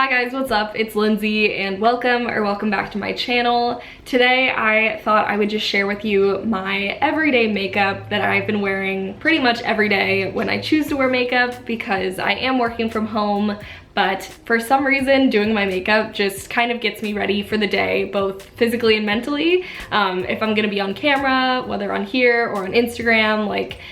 Hi guys, what's up? It's Lindsay and welcome back to my channel. Today I thought I would just share with you my everyday makeup that I've been wearing pretty much every day when I choose to wear makeup because I am working from home, but for some reason doing my makeup just kind of gets me ready for the day, both physically and mentally. If I'm gonna be on camera, whether on here or on Instagram,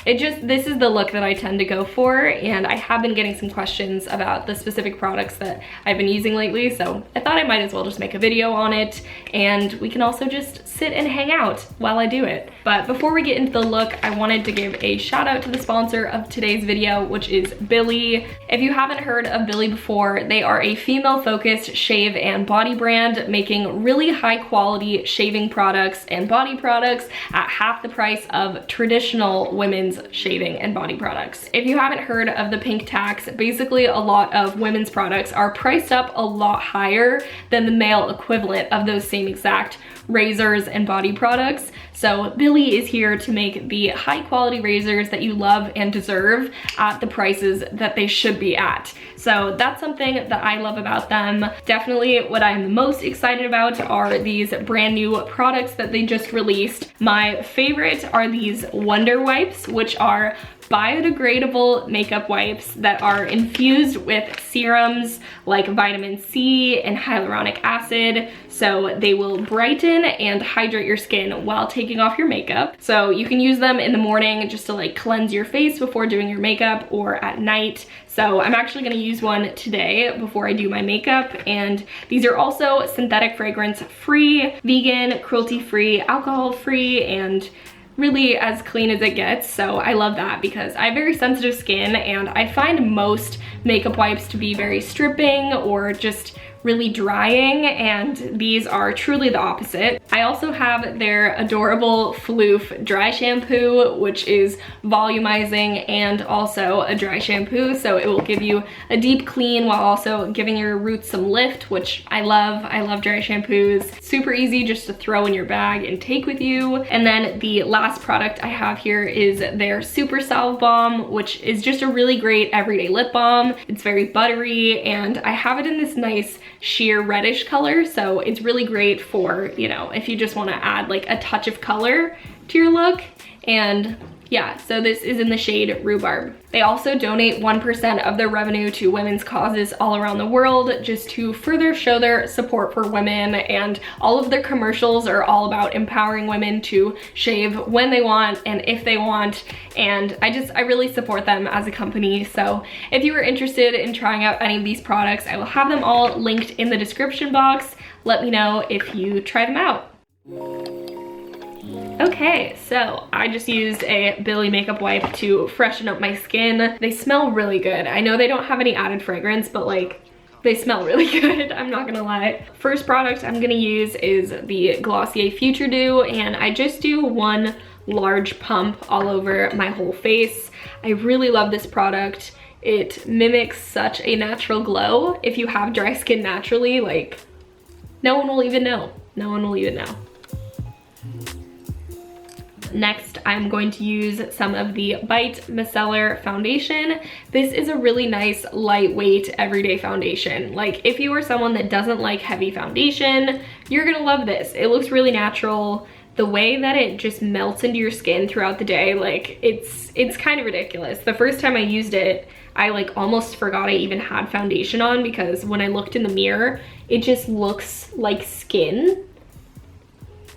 this is the look that I tend to go for, and I have been getting some questions about the specific products that I've been using lately, so I thought I might as well just make a video on it, and we can also just sit and hang out while I do it. But before we get into the look, I wanted to give a shout out to the sponsor of today's video, which is BILLIE. If you haven't heard of BILLIE before, they are a female-focused shave and body brand making really high-quality shaving products and body products at half the price of traditional women's shaving and body products. If you haven't heard of the pink tax, basically a lot of women's products are priced up a lot higher than the male equivalent of those same exact razors and body products. So BILLIE is here to make the high quality razors that you love and deserve at the prices that they should be at. So that's something that I love about them. Definitely what I'm the most excited about are these brand new products that they just released. My favorite are these Wonder Wipes, which are biodegradable makeup wipes that are infused with serums like vitamin C and hyaluronic acid, so they will brighten and hydrate your skin while taking off your makeup. So you can use them in the morning just to cleanse your face before doing your makeup, or at night. So I'm actually gonna use one today before I do my makeup, and these are also synthetic fragrance free, vegan, cruelty free, alcohol free, and really as clean as it gets. So I love that because I have very sensitive skin, and I find most makeup wipes to be very stripping or just really drying, and these are truly the opposite. I also have their adorable Floof dry shampoo, which is volumizing and also a dry shampoo, so it will give you a deep clean while also giving your roots some lift, which I love. I love dry shampoos. Super easy just to throw in your bag and take with you. And then the last product I have here is their Super Salve Balm, which is just a really great everyday lip balm. It's very buttery, and I have it in this nice sheer reddish color, so it's really great for, you know, if you just want to add a touch of color to your look. And yeah, so this is in the shade Rhubarb. They also donate 1% of their revenue to women's causes all around the world, just to further show their support for women, and all of their commercials are all about empowering women to shave when they want and if they want, and I really support them as a company. So if you are interested in trying out any of these products, I will have them all linked in the description box. Let me know if you try them out. Okay, so I just used a BILLIE makeup wipe to freshen up my skin. They smell really good. I know they don't have any added fragrance, but they smell really good, I'm not gonna lie. First product I'm gonna use is the Glossier Future Dew, and I just do one large pump all over my whole face. I really love this product. It mimics such a natural glow. If you have dry skin naturally, no one will even know. No one will even know. Next, I'm going to use some of the Bite Micellar foundation. This is a really nice, lightweight, everyday foundation. If you are someone that doesn't like heavy foundation, you're gonna love this. It looks really natural. The way that it just melts into your skin throughout the day, it's kind of ridiculous. The first time I used it, I almost forgot I even had foundation on, because when I looked in the mirror, it just looks like skin.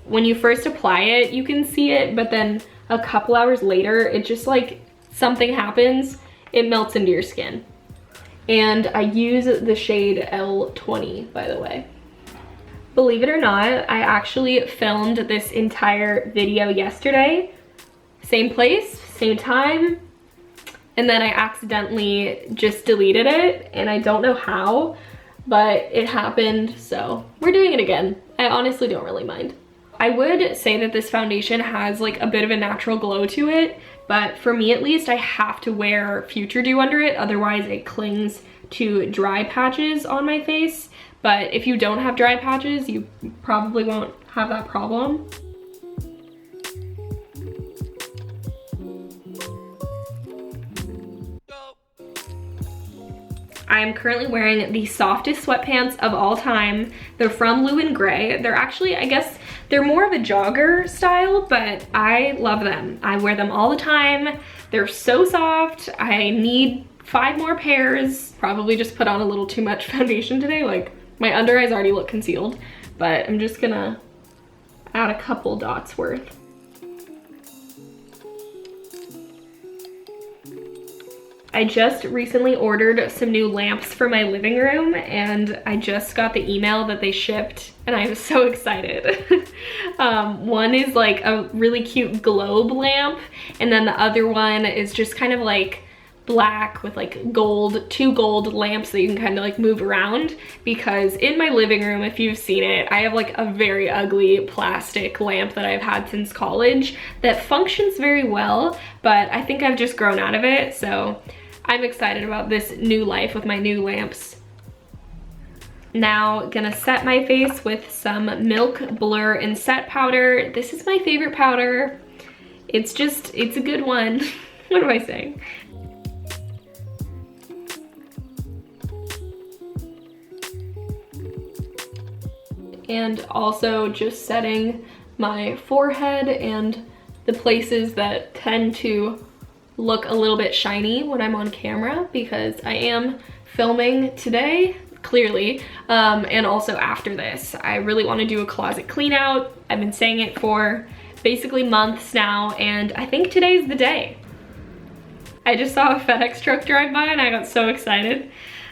When you first apply it, you can see it, but then a couple hours later, it just something happens, it melts into your skin. And I use the shade L20, by the way. Believe it or not, I actually filmed this entire video yesterday. Same place, same time, and then I accidentally just deleted it, and I don't know how, but it happened, so we're doing it again. I honestly don't really mind. I would say that this foundation has a bit of a natural glow to it, but for me at least, I have to wear Future Dew under it, otherwise it clings to dry patches on my face. But if you don't have dry patches, you probably won't have that problem. I am currently wearing the softest sweatpants of all time. They're from Lou and Grey. They're actually, I guess, they're more of a jogger style, but I love them. I wear them all the time. They're so soft. I need 5 more pairs. Probably just put on a little too much foundation today. Like, my under eyes already look concealed, but I'm just gonna add a couple dots worth. I just recently ordered some new lamps for my living room, and I just got the email that they shipped, and I was so excited. One is like a really cute globe lamp, and then the other one is just kind of like black with like gold, 2 gold lamps that you can kind of like move around, because in my living room, if you've seen it, I have like a very ugly plastic lamp that I've had since college that functions very well, but I think I've just grown out of it, so I'm excited about this new life with my new lamps. Now, gonna set my face with some Milk Blur and Set powder. This is my favorite powder. It's a good one. What am I saying? And also just setting my forehead and the places that tend to look a little bit shiny when I'm on camera, because I am filming today, clearly, and also after this. I really want to do a closet clean out. I've been saying it for basically months now, and I think today's the day. I just saw a FedEx truck drive by and I got so excited.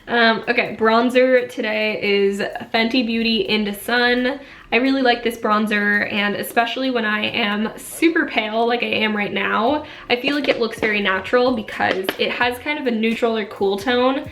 Okay, bronzer today is Fenty Beauty Into Sun. I really like this bronzer, and especially when I am super pale like I am right now, I feel like it looks very natural because it has kind of a neutral or cool tone.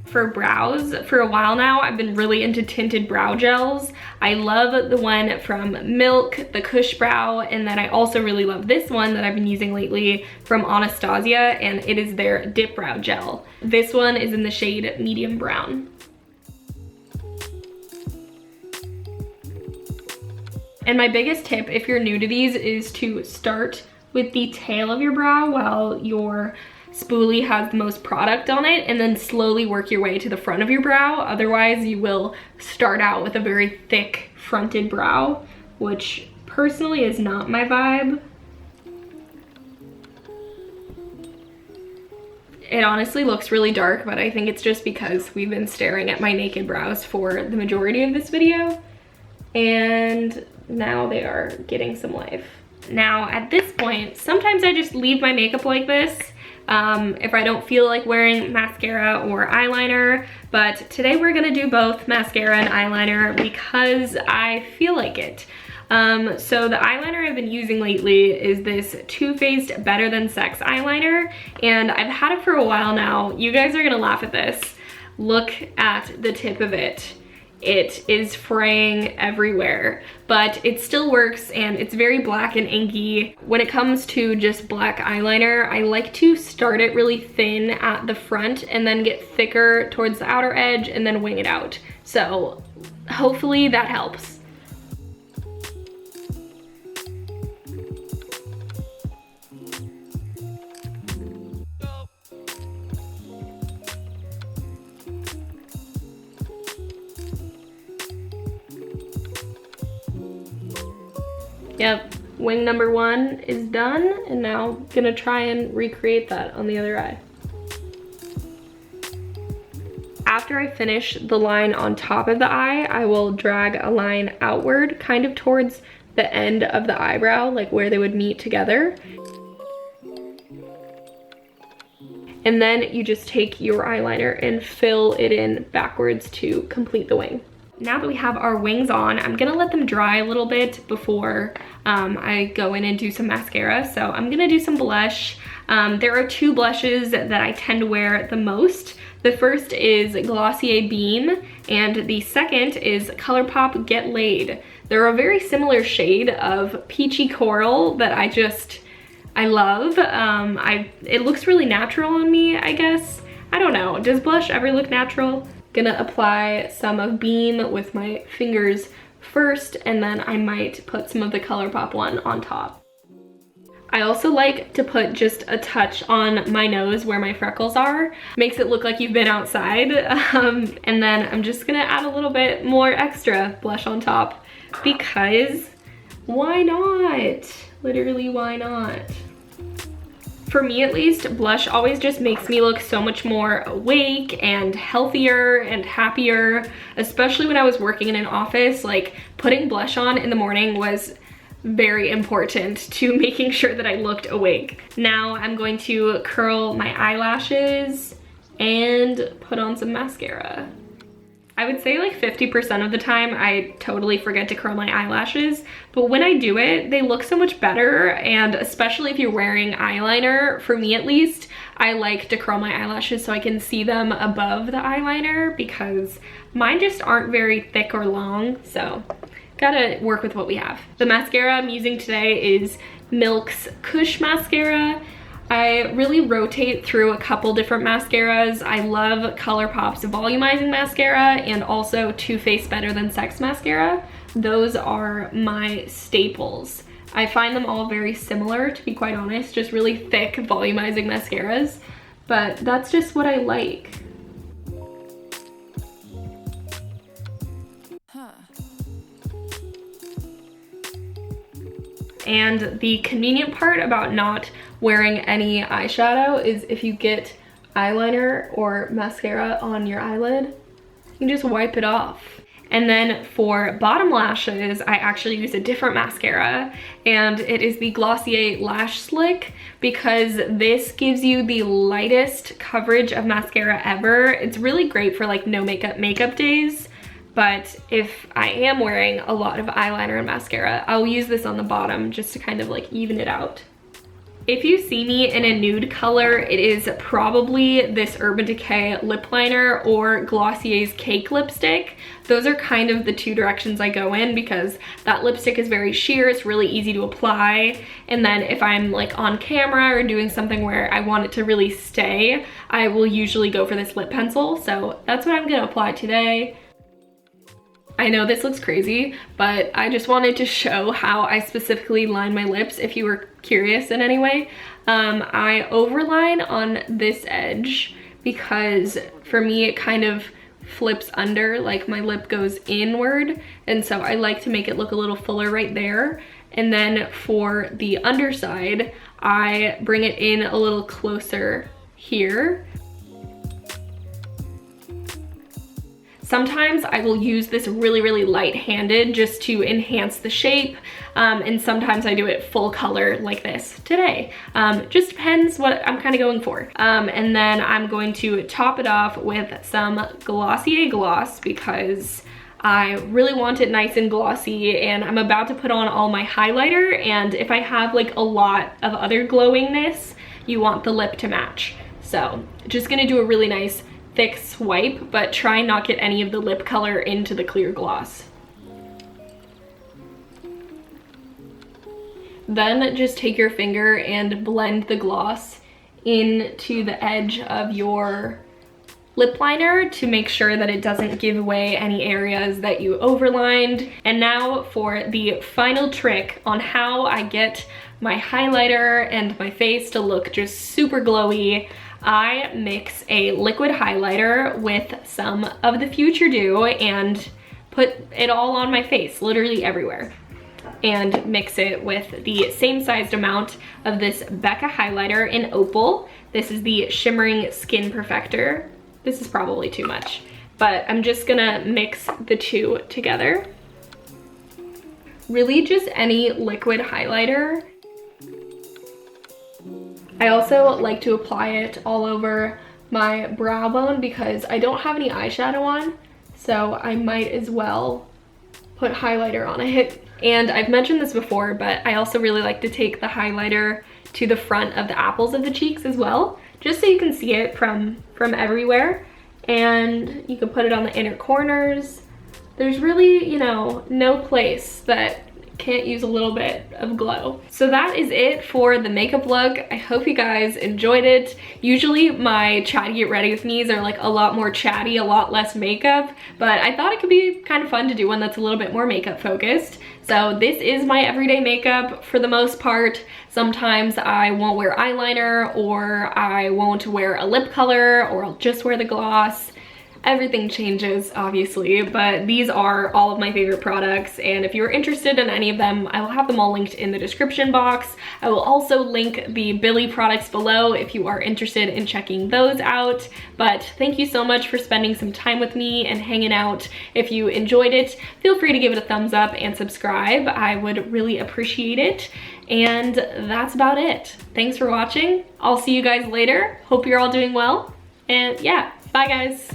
For brows, for a while now, I've been really into tinted brow gels. I love the one from Milk, the Kush Brow, and then I also really love this one that I've been using lately from Anastasia, and it is their Dip Brow Gel. This one is in the shade Medium Brown. And my biggest tip, if you're new to these, is to start with the tail of your brow while your spoolie has the most product on it, and then slowly work your way to the front of your brow. Otherwise, you will start out with a very thick fronted brow, which personally is not my vibe. It honestly looks really dark, but I think it's just because we've been staring at my naked brows for the majority of this video, and now they are getting some life. Now, at this point, sometimes I just leave my makeup like this if I don't feel like wearing mascara or eyeliner, but today we're gonna do both mascara and eyeliner because I feel like it. So the eyeliner I've been using lately is this Too Faced Better Than Sex eyeliner, and I've had it for a while now. You guys are gonna laugh at this. Look at the tip of it. It is fraying everywhere, but it still works, and it's very black and inky. When it comes to just black eyeliner, I like to start it really thin at the front and then get thicker towards the outer edge and then wing it out. So hopefully that helps. Yep, wing number 1 is done, and now I'm gonna try and recreate that on the other eye. After I finish the line on top of the eye, I will drag a line outward, kind of towards the end of the eyebrow, like where they would meet together. And then you just take your eyeliner and fill it in backwards to complete the wing. Now that we have our wings on, I'm gonna let them dry a little bit before I go in and do some mascara. So I'm gonna do some blush. There are 2 blushes that I tend to wear the most. The first is Glossier Beam, and the second is Colourpop Get Laid. They're a very similar shade of peachy coral that I love. It looks really natural on me, I guess. I don't know, does blush ever look natural? Gonna apply some of Beam with my fingers first, and then I might put some of the Colourpop one on top. I also like to put just a touch on my nose where my freckles are. Makes it look like you've been outside. And then I'm just gonna add a little bit more extra blush on top because why not? Literally, why not? For me at least, blush always just makes me look so much more awake and healthier and happier, especially when I was working in an office. Like, putting blush on in the morning was very important to making sure that I looked awake. Now I'm going to curl my eyelashes and put on some mascara. I would say like 50% of the time I totally forget to curl my eyelashes, but when I do it, they look so much better. And especially if you're wearing eyeliner, for me at least, I like to curl my eyelashes so I can see them above the eyeliner because mine just aren't very thick or long, so gotta work with what we have. The mascara I'm using today is Milk's Kush Mascara. I really rotate through a couple different mascaras. I love Colourpop's volumizing mascara and also Too Faced Better Than Sex mascara. Those are my staples. I find them all very similar, to be quite honest, just really thick volumizing mascaras, but that's just what I like. And the convenient part about not wearing any eyeshadow is if you get eyeliner or mascara on your eyelid, you can just wipe it off. And then for bottom lashes, I actually use a different mascara, and it is the Glossier Lash Slick because this gives you the lightest coverage of mascara ever. It's really great for like no makeup days. But if I am wearing a lot of eyeliner and mascara, I'll use this on the bottom just to kind of like even it out. If you see me in a nude color, it is probably this Urban Decay lip liner or Glossier's Cake lipstick. Those are kind of the two directions I go in because that lipstick is very sheer, it's really easy to apply. And then if I'm like on camera or doing something where I want it to really stay, I will usually go for this lip pencil. So that's what I'm gonna apply today. I know this looks crazy, but I just wanted to show how I specifically line my lips if you were curious in any way. I overline on this edge because for me it kind of flips under, like my lip goes inward, and so I like to make it look a little fuller right there. And then for the underside, I bring it in a little closer here. Sometimes I will use this really light-handed just to enhance the shape, and sometimes I do it full color like this today. Just depends what I'm kind of going for. And then I'm going to top it off with some Glossier gloss because I really want it nice and glossy, and I'm about to put on all my highlighter, and if I have like a lot of other glowingness, you want the lip to match. So just gonna do a really nice thick swipe, but try and not get any of the lip color into the clear gloss. Then just take your finger and blend the gloss into the edge of your lip liner to make sure that it doesn't give away any areas that you overlined. And now for the final trick on how I get my highlighter and my face to look just super glowy. I mix a liquid highlighter with some of the Future Dew and put it all on my face, literally everywhere. And mix it with the same sized amount of this Becca highlighter in Opal. This is the Shimmering Skin Perfector. This is probably too much, but I'm just gonna mix the two together. Really just any liquid highlighter. I also like to apply it all over my brow bone because I don't have any eyeshadow on, so I might as well put highlighter on it. And I've mentioned this before, but I also really like to take the highlighter to the front of the apples of the cheeks as well, just so you can see it from everywhere. And you can put it on the inner corners. There's really, you know, no place that can't use a little bit of glow. So that is it for the makeup look. I hope you guys enjoyed it. Usually my chatty get ready with me's are like a lot more chatty, a lot less makeup, but I thought it could be kind of fun to do one that's a little bit more makeup focused. So this is my everyday makeup for the most part. Sometimes I won't wear eyeliner, or I won't wear a lip color, or I'll just wear the gloss. Everything changes, obviously, but these are all of my favorite products, and if you're interested in any of them, I will have them all linked in the description box. I will also link the BILLIE products below if you are interested in checking those out. But thank you so much for spending some time with me and hanging out. If you enjoyed it, feel free to give it a thumbs up and subscribe. I would really appreciate it. And that's about it. Thanks for watching. I'll see you guys later. Hope you're all doing well. And yeah, bye guys.